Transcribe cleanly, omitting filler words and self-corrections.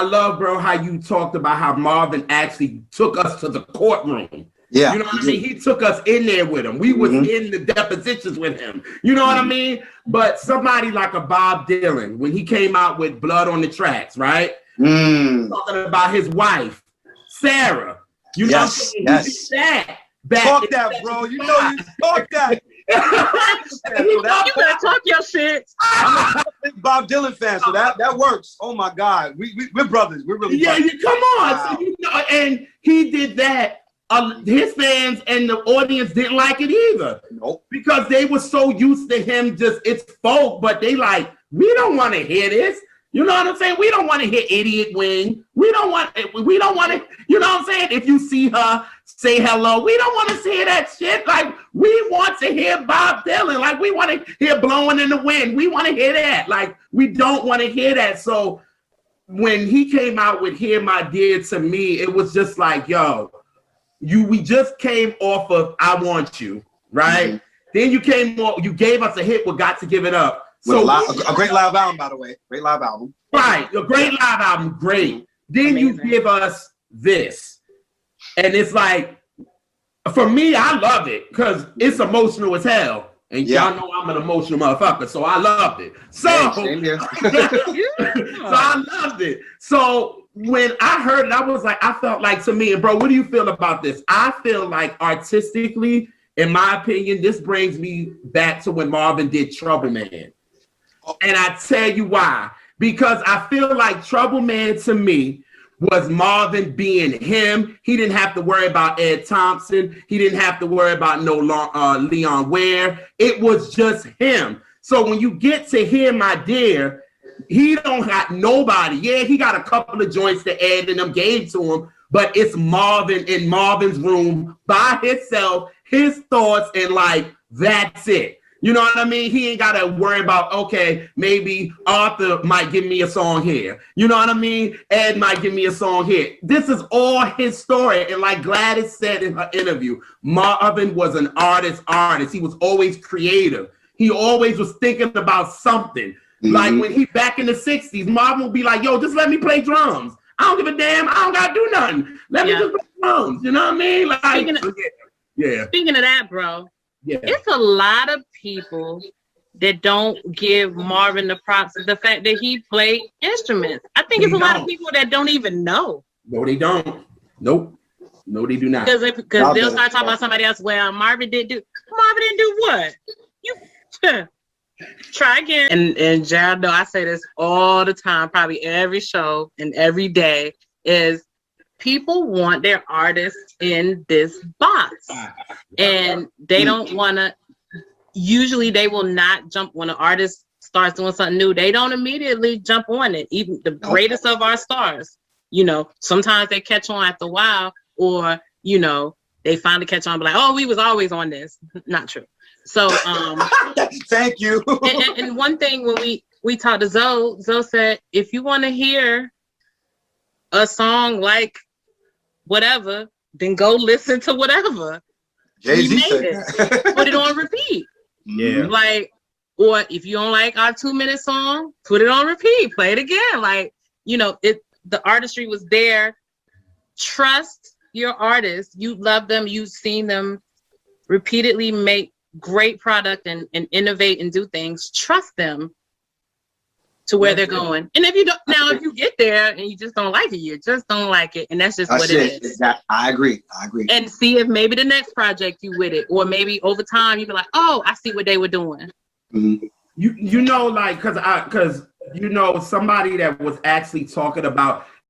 I love, bro, how you talked about how Marvin actually took us to the courtroom. Yeah, you know what I mean? He took us in there with him. We was in the depositions with him. You know what I mean? But somebody like a Bob Dylan, when he came out with Blood on the Tracks, right? Talking about his wife, Sarah. You know what I'm saying? Yes. He did that. Talk that, bro. You know you talk that. You better talk your shit. I'm a big Bob Dylan fan, so that works. Oh my God, we're brothers. We're really brothers. Come on. Wow. So, you know, and he did that. His fans and the audience didn't like it either. Nope. Because they were so used to him just, it's folk, but they like, we don't want to hear this. You know what I'm saying? We don't want to hear Idiot Wing. We don't want to, you know what I'm saying? If you see her say hello, we don't want to see that shit. Like, we want to hear Bob Dylan. Like, we want to hear Blowing in the Wind. We want to hear that. Like, we don't want to hear that. So when he came out with Hear My Dear, to me, it was just like, yo, we just came off of I Want You, right? Then you gave us a hit with Got to Give It Up. So a great live album, by the way. Great live album. Right, a great live album, great. Then amazing. You give us this. And it's like, for me, I love it because it's emotional as hell. And y'all know I'm an emotional motherfucker, so I loved it. So, so I loved it. So when I heard it, I was like, I felt like, to me, and bro, what do you feel about this? I feel like artistically, in my opinion, this brings me back to when Marvin did Trouble Man. And I tell you why. Because I feel like Trouble Man to me was Marvin being him. He didn't have to worry about Ed Thompson. He didn't have to worry about no Leon Ware. It was just him. So when you get to Hear My Dear, he don't have nobody. Yeah, he got a couple of joints that Ed and them gave to him, but it's Marvin in Marvin's room by himself, his thoughts, and like, that's it. You know what I mean? He ain't got to worry about, okay, maybe Arthur might give me a song here. You know what I mean? Ed might give me a song here. This is all his story. And like Gladys said in her interview, Marvin was an artist. He was always creative. He always was thinking about something. Like when he back in the 60s, Marvin would be like, yo, just let me play drums. I don't give a damn. I don't got to do nothing. Let me just play drums. You know what I mean? Like, Speaking of that, bro. Yeah. It's a lot of people that don't give Marvin the props of the fact that he played instruments. I think it's a lot of people that don't even know. No, they don't. Nope. No, they do not. Because they'll start talking about somebody else. Well, Marvin didn't do what? You try again. And Gerald, though, I say this all the time, probably every show and every day, is people want their artists in this box, and they don't want to. Usually, they will not jump when an artist starts doing something new. They don't immediately jump on it. Even the greatest of our stars, you know, sometimes they catch on after a while, or you know, they finally catch on, but like, oh, we was always on this. Not true. So, thank you. and one thing when we talked to Zoe said, if you want to hear a song like whatever, then go listen to whatever. Jay-Z said it. Put it on repeat. Yeah. Like, or if you don't like our 2-minute song, put it on repeat. Play it again. Like, you know, the artistry was there. Trust your artists. You love them. You've seen them repeatedly make great product and innovate and do things. Trust them to where they're going. And if you don't, now if you get there and you just don't like it, you just don't like it, and that's just what it is. I agree. And see if maybe the next project you with it, or maybe over time you be like, oh, I see what they were doing. You know, like, cause you know, somebody that was actually talking about